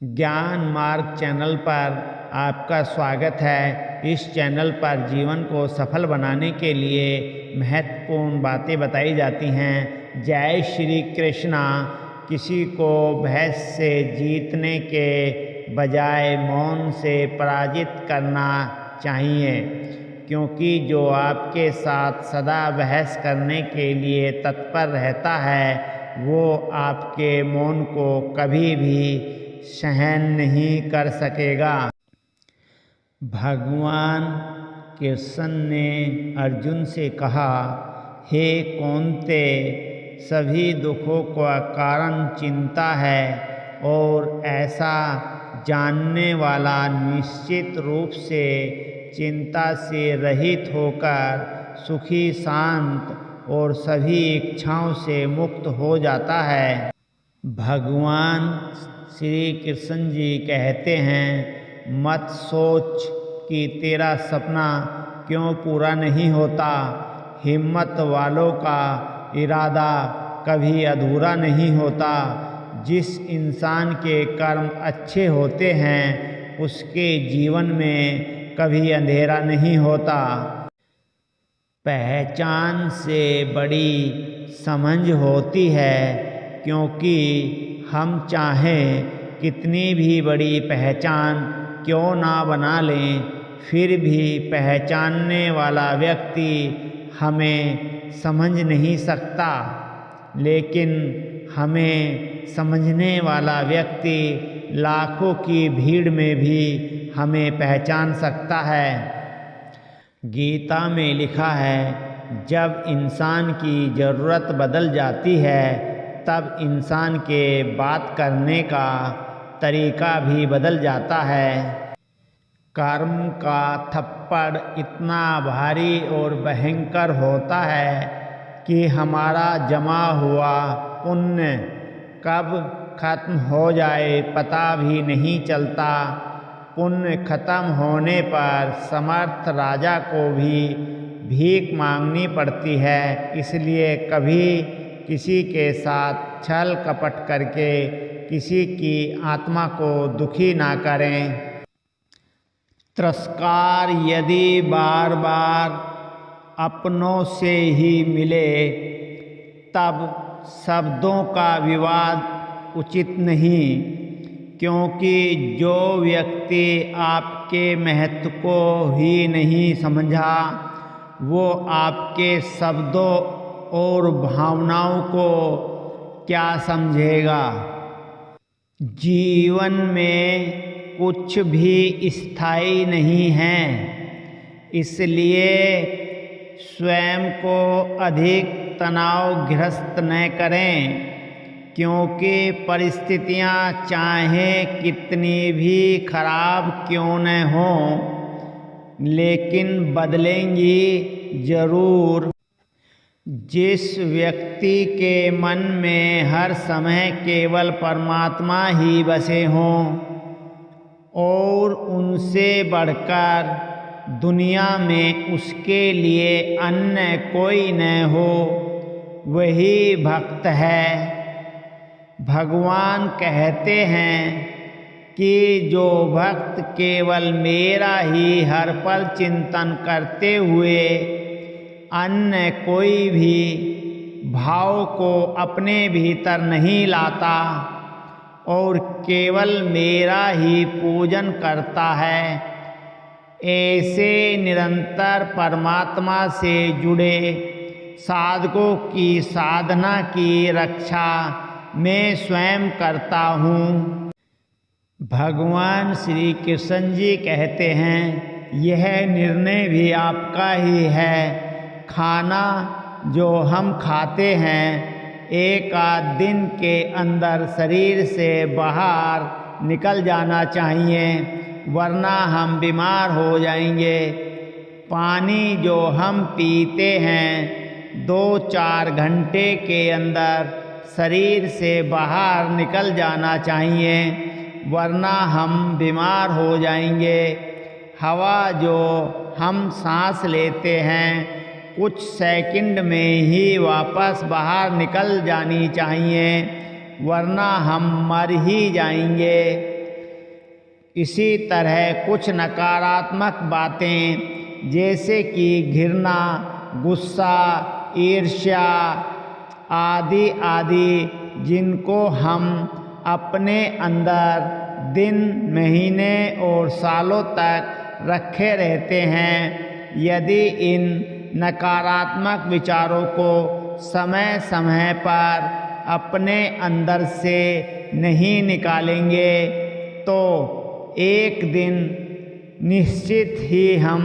ज्ञान मार्ग चैनल पर आपका स्वागत है। इस चैनल पर जीवन को सफल बनाने के लिए महत्वपूर्ण बातें बताई जाती हैं। जय श्री कृष्णा। किसी को भय से जीतने के बजाय मौन से पराजित करना चाहिए, क्योंकि जो आपके साथ सदा बहस करने के लिए तत्पर रहता है वो आपके मौन को कभी भी सहन नहीं कर सकेगा। भगवान कृष्ण ने अर्जुन से कहा, हे कौन्ते, सभी दुखों का कारण चिंता है और ऐसा जानने वाला निश्चित रूप से चिंता से रहित होकर सुखी, शांत और सभी इच्छाओं से मुक्त हो जाता है। भगवान श्री कृष्ण जी कहते हैं, मत सोच कि तेरा सपना क्यों पूरा नहीं होता। हिम्मत वालों का इरादा कभी अधूरा नहीं होता। जिस इंसान के कर्म अच्छे होते हैं उसके जीवन में कभी अंधेरा नहीं होता। पहचान से बड़ी समझ होती है, क्योंकि हम चाहें कितनी भी बड़ी पहचान क्यों ना बना लें, फिर भी पहचानने वाला व्यक्ति हमें समझ नहीं सकता, लेकिन हमें समझने वाला व्यक्ति लाखों की भीड़ में भी हमें पहचान सकता है। गीता में लिखा है, जब इंसान की ज़रूरत बदल जाती है तब इंसान के बात करने का तरीका भी बदल जाता है। कर्म का थप्पड़ इतना भारी और भयंकर होता है कि हमारा जमा हुआ पुण्य कब खत्म हो जाए पता भी नहीं चलता। पुण्य खत्म होने पर समर्थ राजा को भी भीख मांगनी पड़ती है। इसलिए कभी किसी के साथ छल कपट करके किसी की आत्मा को दुखी ना करें। तिरस्कार यदि बार बार अपनों से ही मिले तब शब्दों का विवाद उचित नहीं, क्योंकि जो व्यक्ति आपके महत्व को ही नहीं समझा वो आपके शब्दों और भावनाओं को क्या समझेगा। जीवन में कुछ भी स्थायी नहीं है, इसलिए स्वयं को अधिक तनावग्रस्त न करें, क्योंकि परिस्थितियां चाहे कितनी भी खराब क्यों न हों लेकिन बदलेंगी ज़रूर। जिस व्यक्ति के मन में हर समय केवल परमात्मा ही बसे हों और उनसे बढ़कर दुनिया में उसके लिए अन्य कोई न हो, वही भक्त है। भगवान कहते हैं कि जो भक्त केवल मेरा ही हर पल चिंतन करते हुए अन्य कोई भी भाव को अपने भीतर नहीं लाता और केवल मेरा ही पूजन करता है, ऐसे निरंतर परमात्मा से जुड़े साधकों की साधना की रक्षा मैं स्वयं करता हूँ। भगवान श्री कृष्ण जी कहते हैं, यह निर्णय भी आपका ही है। खाना जो हम खाते हैं एक आध दिन के अंदर शरीर से बाहर निकल जाना चाहिए, वरना हम बीमार हो जाएंगे। पानी जो हम पीते हैं 2-4 घंटे के अंदर शरीर से बाहर निकल जाना चाहिए, वरना हम बीमार हो जाएंगे। हवा जो हम सांस लेते हैं कुछ सेकंड में ही वापस बाहर निकल जानी चाहिए, वरना हम मर ही जाएंगे। इसी तरह कुछ नकारात्मक बातें जैसे कि घृणा, गुस्सा, ईर्ष्या आदि आदि, जिनको हम अपने अंदर दिन, महीने और सालों तक रखे रहते हैं, यदि इन नकारात्मक विचारों को समय समय पर अपने अंदर से नहीं निकालेंगे तो एक दिन निश्चित ही हम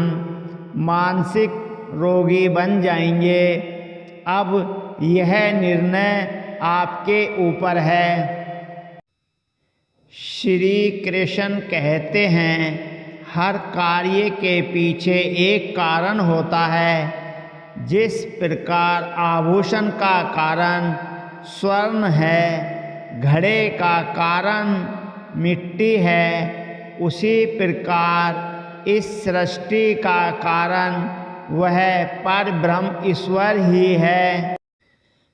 मानसिक रोगी बन जाएंगे। अब यह निर्णय आपके ऊपर है। श्री कृष्ण कहते हैं, हर कार्य के पीछे एक कारण होता है। जिस प्रकार आभूषण का कारण स्वर्ण है, घड़े का कारण मिट्टी है, उसी प्रकार इस सृष्टि का कारण वह परब्रह्म ईश्वर ही है।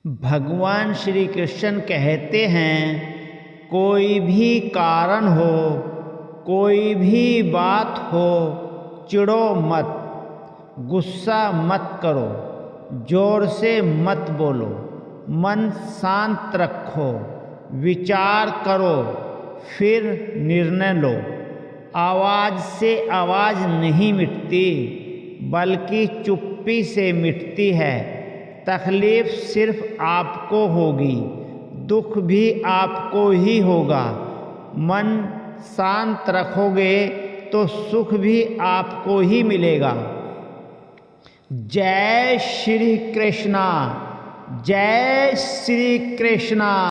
भगवान श्री कृष्ण कहते हैं, कोई भी कारण हो, कोई भी बात हो, चिढ़ो मत, गुस्सा मत करो, जोर से मत बोलो, मन शांत रखो, विचार करो, फिर निर्णय लो। आवाज़ से आवाज़ नहीं मिटती, बल्कि चुप्पी से मिटती है। तकलीफ सिर्फ आपको होगी, दुख भी आपको ही होगा। मन शांत रखोगे तो सुख भी आपको ही मिलेगा। जय श्री कृष्णा, जय श्री कृष्णा।